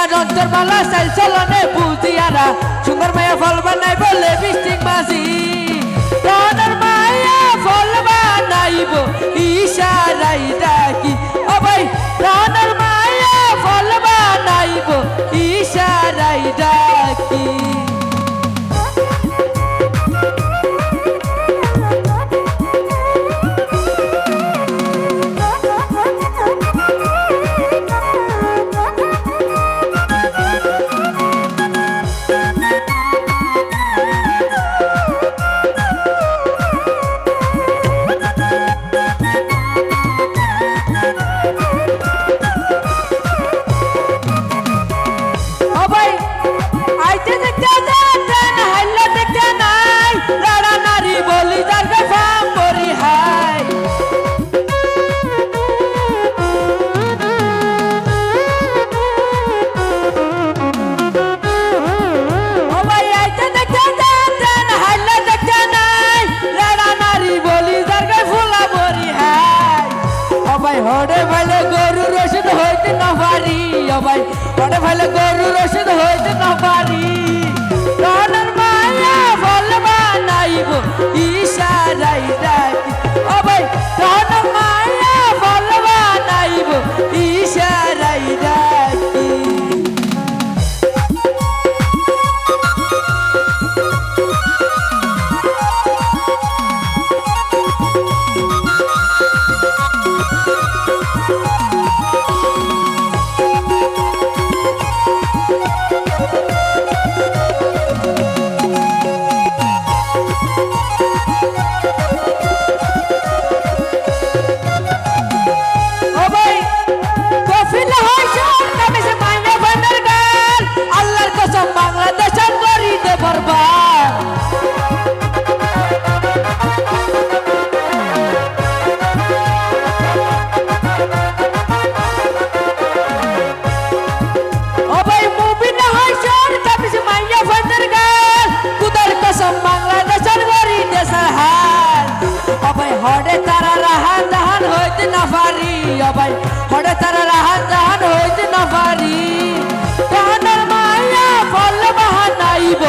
আর অন্তর মালা চাইল চলনে বুঝিয়ারা সুন্দর মায়া ফল বানাই বলে বৃষ্টিক বাজি প্রাণের মায়া ফল বানাইব ইশারাই ডাকি ও ভাই প্রাণের মায়া ফল বানাইব ইশারাই ডাকি হড়ে ভালো গরু রসিদ হইতে না পারি ভাই হড়ে ভালো গরু রসিদ হইতে না পারি প্রাণের মায়া ফল বানাইব ইশারাই ডাকি ও ভাই প্রাণের মায়া ফল বানাইব ইশারাই ডাকি হড়ে তারা রাহান জাহান হইতে না পারি ভাই হড়ে তারা রাহান জাহান হইতে না পারি প্রাণের মায়া ফল বানাইব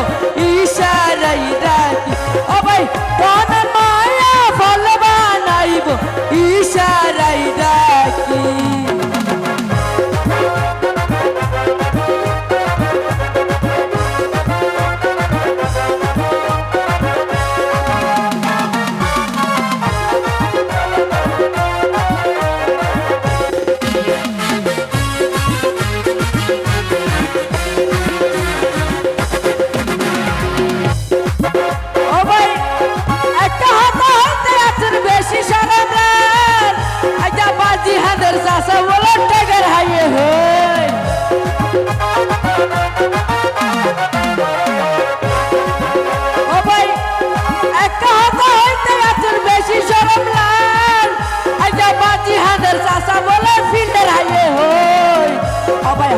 ইশারাই ডাকি ও ভাই প্রাণের মায়া ফল বানাইব ইশারাই ডাকি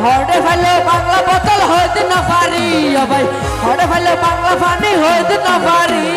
হড়ে ফেলে বাংলা বোতল হইতে না পারি ভাই হড়ে ফেলে বাংলা পানি হইতে না পারি